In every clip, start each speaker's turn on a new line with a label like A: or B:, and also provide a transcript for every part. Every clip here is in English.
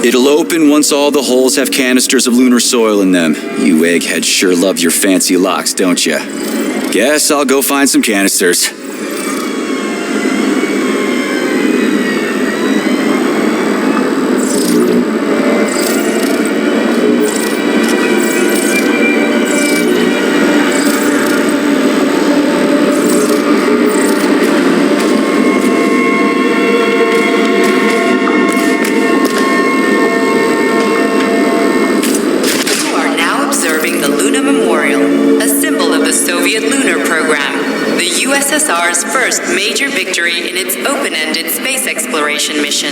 A: It'll open once all the holes have canisters of lunar soil in them. You eggheads sure love your fancy locks, don't you? Guess I'll go find some canisters.
B: USSR's first major victory in its open-ended space exploration mission.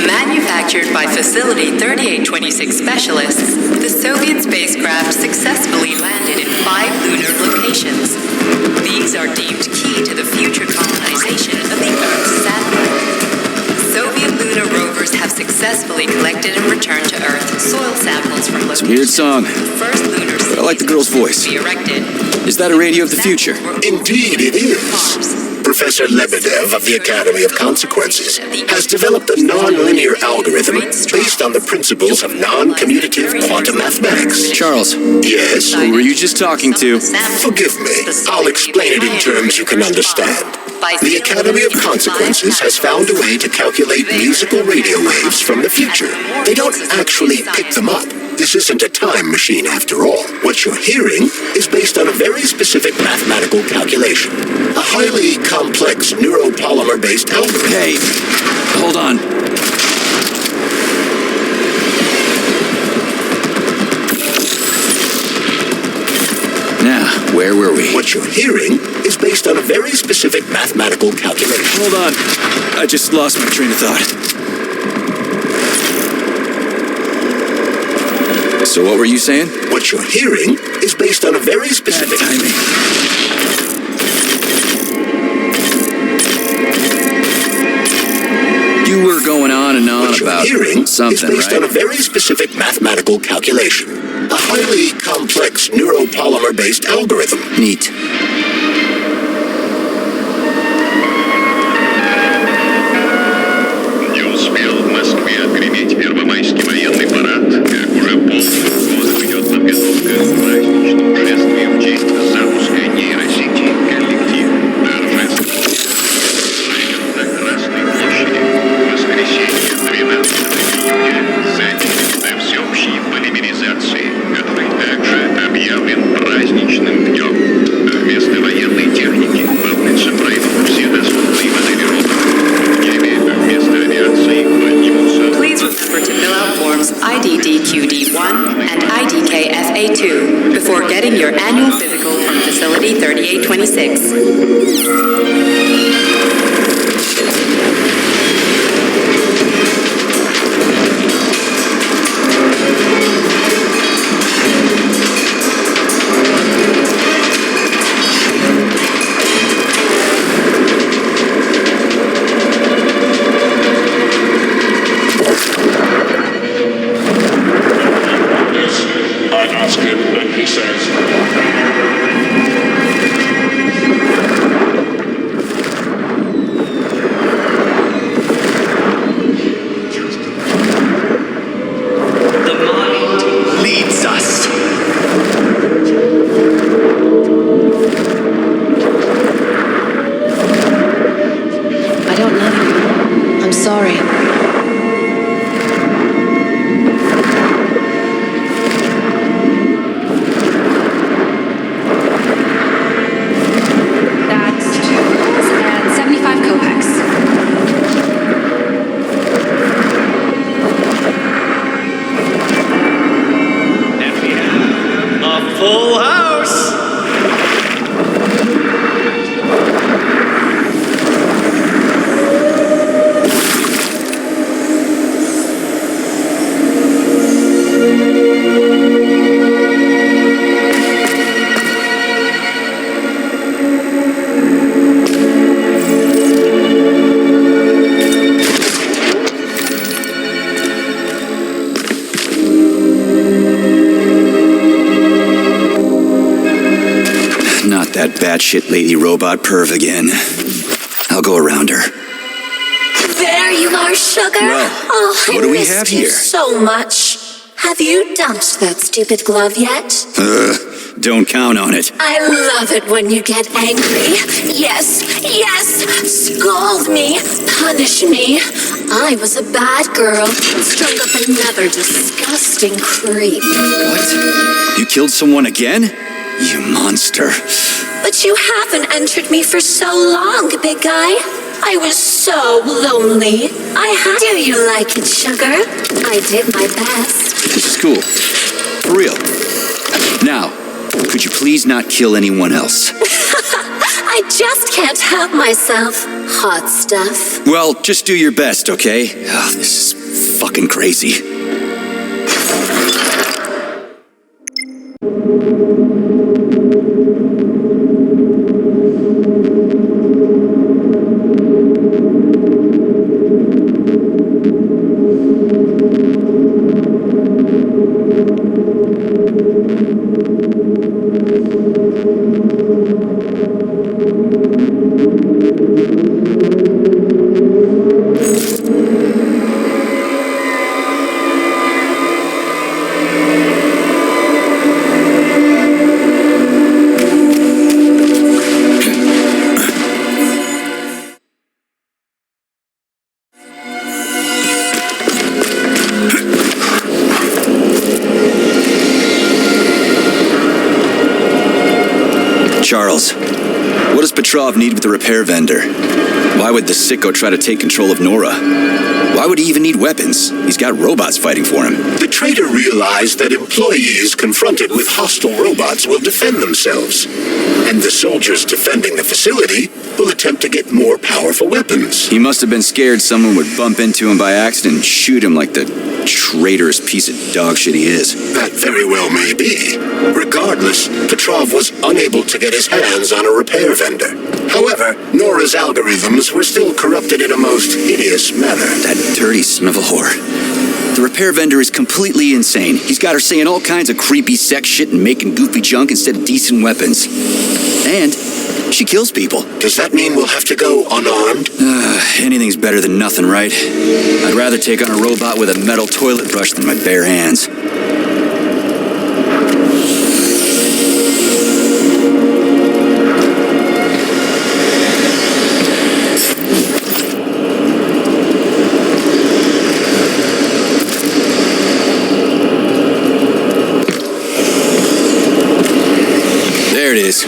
B: Manufactured by Facility 3826 specialists, the Soviet spacecraft successfully landed in 5 lunar locations. These are deemed key to the future colonization of the Earth's satellite. Soviet lunar rovers have successfully collected and returned to Earth soil samples from locations.
A: Weird song.
B: First lunar
A: I like the girl's voice.
B: be erected.
A: Is that a radio of the future?
C: Indeed it is. Professor Lebedev of the Academy of Consequences has developed a non-linear algorithm based on the principles of non-commutative quantum mathematics.
A: Charles.
C: Yes?
A: Who were you just talking to?
C: Forgive me. I'll explain it in terms you can understand. The Academy of Consequences has found a way to calculate musical radio waves from the future. They don't actually pick them up. This isn't a time machine after all. What you're hearing is based on a very specific mathematical calculation. A highly complex neuropolymer-based algorithm.
A: Hey, hold on. Now, where were we?
C: What you're hearing is based on a very specific mathematical calculation.
A: Hold on. I just lost my train of thought. So what were you saying?
C: What you're hearing is based on a very specific...
A: Bad timing. You were going on and on about something,
C: is based on a very specific mathematical calculation. A highly complex neuropolymer-based algorithm.
A: Neat.
D: Не успел в Москве отгреметь первомайский военный парад, как уже полный год идет подготовка к праздничному шествию в честь запуска нейросети «Коллектив». Торжественно пройдет на Красной площади в воскресенье 12 июня за день до всеобщей полимеризации, который также объявлен праздничным днем. Вместо военной техники по улице пройдут все доступные модели роботов. Вместо авиации поднимутся...
B: Please remember to fill out forms IDDQD1 and IDKFA2 before getting your annual physical from Facility 3826.
A: Batshit lady robot perv again. I'll go around her.
B: There
E: you are, sugar.
A: Well,
E: oh,
A: what do we
E: missed
A: have
E: you
A: here?
E: so much. Have you dumped that stupid glove yet?
A: Don't count on it.
E: I love it when you get angry. Yes, yes! Scold me, punish me. I was a bad girl, strung up another disgusting creep.
A: What? You killed someone again? You monster.
E: But you haven't entered me for so long, big guy. I was so lonely. Do you like it, sugar? I did my best.
A: This is cool. For real. Now, could you please not kill anyone else?
E: I just can't help myself. Hot stuff.
A: Well, just do your best, okay? Oh, this is fucking crazy. Charles, what does Petrov need with the repair vendor? Why would the sicko try to take control of Nora? Why would he even need weapons? He's got robots fighting for him.
C: The traitor realized that employees confronted with hostile robots will defend themselves, and the soldiers defending the facility will attempt to get more powerful weapons.
A: He must have been scared someone would bump into him by accident and shoot him like the traitorous piece of dog shit he is.
C: That very well may be. Regardless, Petrov was unable to get his hands on a repair vendor. However, Nora's algorithms were still corrupted in a most hideous manner.
A: That dirty son of a whore. The repair vendor is completely insane. He's got her saying all kinds of creepy sex shit and making goofy junk instead of decent weapons. And she kills people.
C: Does that mean we'll have to go unarmed?
A: Anything's better than nothing, right? I'd rather take on a robot with a metal toilet brush than my bare hands. There it is.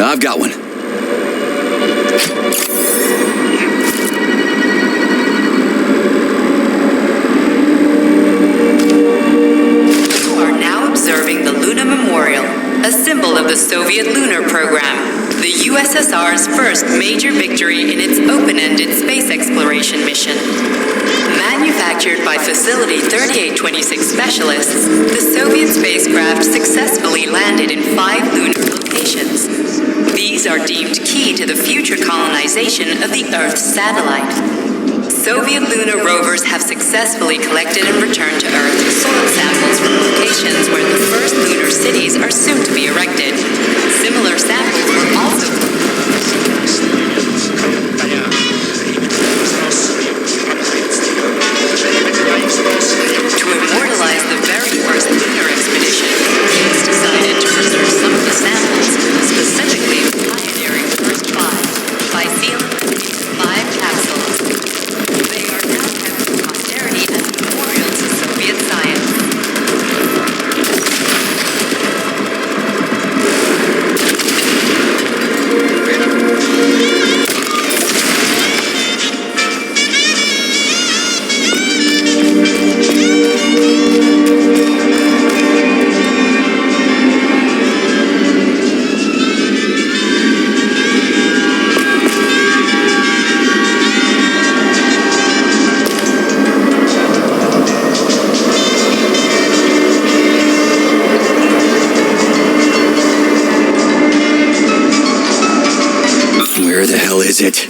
A: I've got one.
B: You are now observing the Luna Memorial, a symbol of the Soviet lunar program, the USSR's first major victory in its open-ended space exploration mission. Manufactured by Facility 3826 specialists, the Soviet spacecraft successfully landed in 5 lunar locations. These are deemed key to the future colonization of the Earth's satellite. Soviet lunar rovers have successfully collected and returned to Earth soil samples from locations where the first lunar cities are soon to be erected. Similar samples were also to immortalize the very first lunar expedition. It's decided to preserve some of the samples, specifically the pioneering first 5, by sealing them in 5 capsules. They are now kept for posterity as a memorial to Soviet science.
A: Where the hell is it?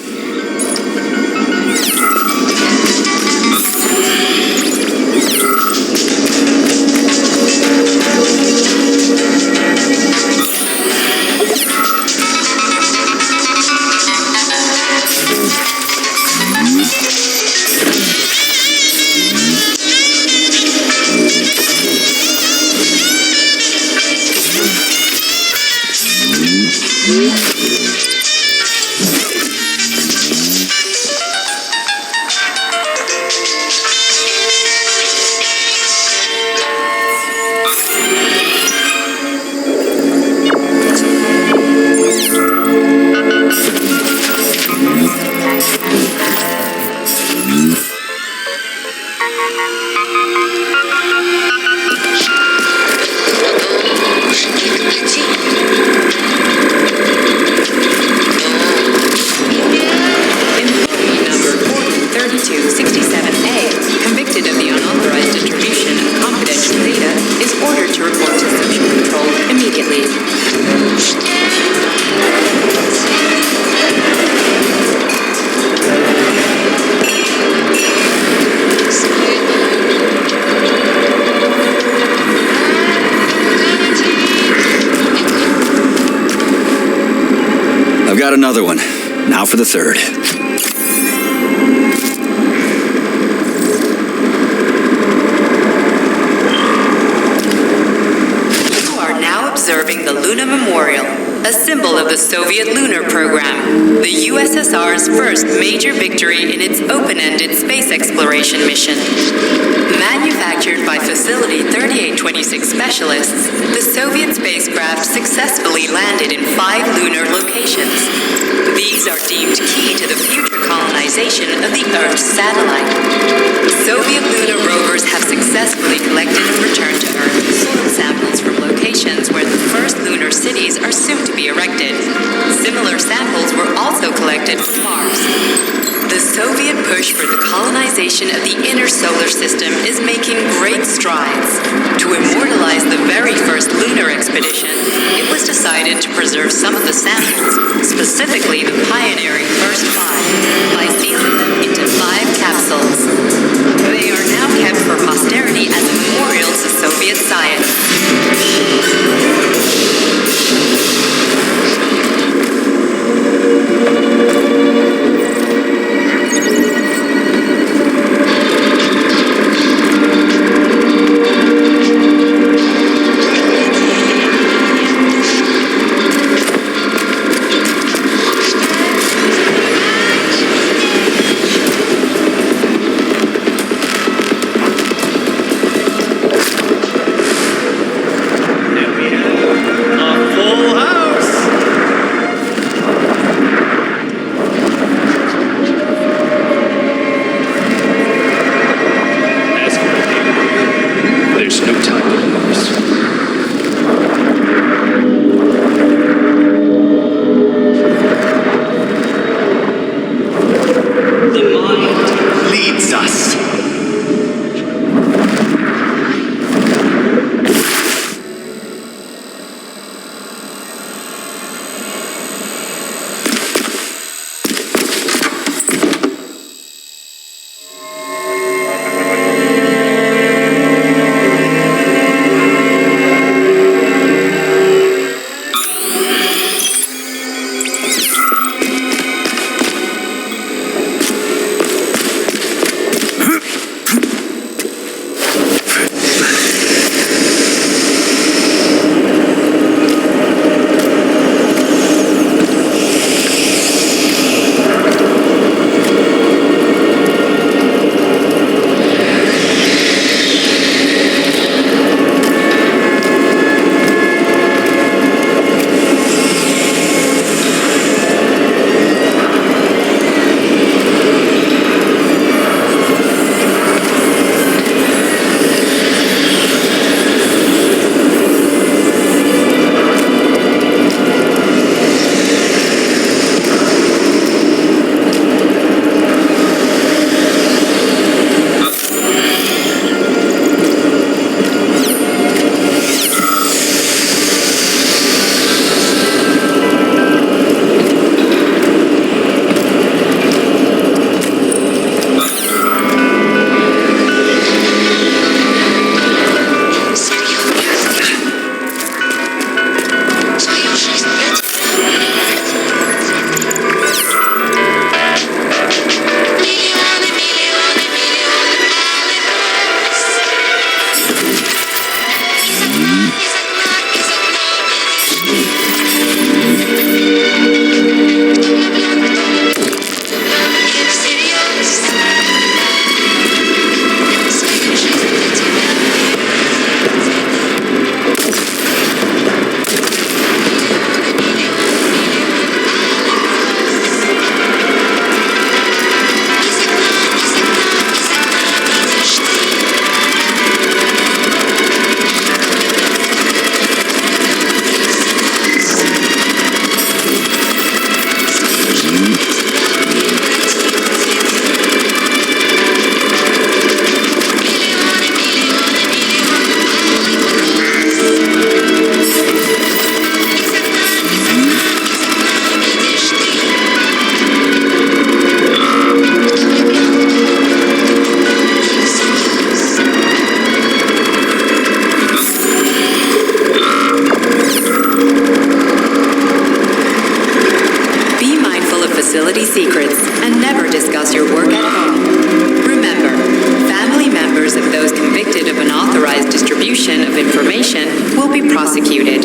A: I've got another one. Now for the third.
B: You are now observing the Luna Memorial, a symbol of the Soviet lunar program, the USSR's first major victory in its open-ended space exploration mission. Manufactured by Facility 3826 specialists, the Soviet spacecraft successfully landed in 5 lunar locations. These are deemed key to the future colonization of the Earth's satellite. Soviet lunar rovers have successfully collected and returned to Earth soil samples from locations where the first lunar cities are soon to be erected. Similar samples were also collected from Mars. The Soviet push for the colonization of the inner solar system is making great strides. To immortalize the very first lunar expedition, it was decided to preserve some of the samples, specifically the pioneering first 5, by sealing them into 5 capsules. They are now kept for posterity as a memorial to Soviet science. facility secrets and never discuss your work at home. Remember, family members of those convicted of unauthorized distribution of information will be prosecuted.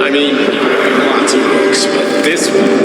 F: I mean, lots of books, but this one...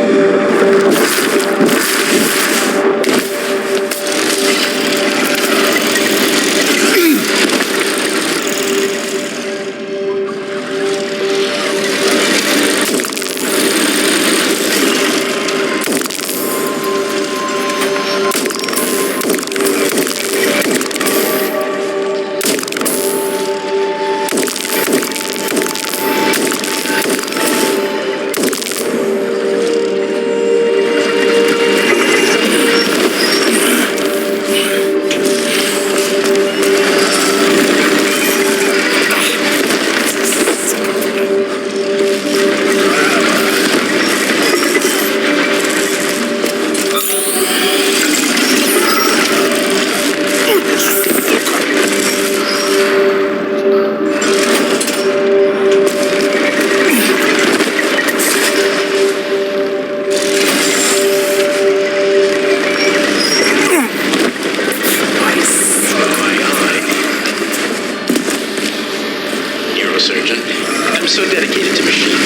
G: Surgeon. I'm so dedicated to machines.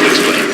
G: Explain.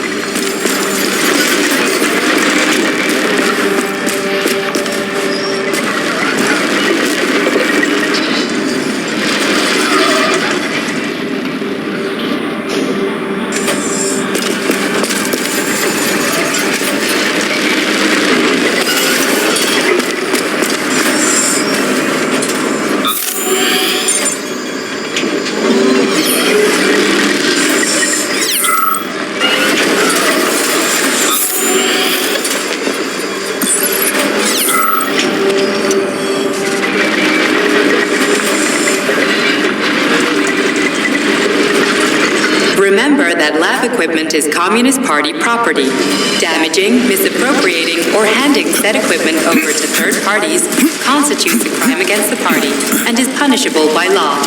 B: Remember that lab equipment is Communist Party property. Damaging, misappropriating, or handing said equipment over to third parties constitutes a crime against the party and is punishable by law.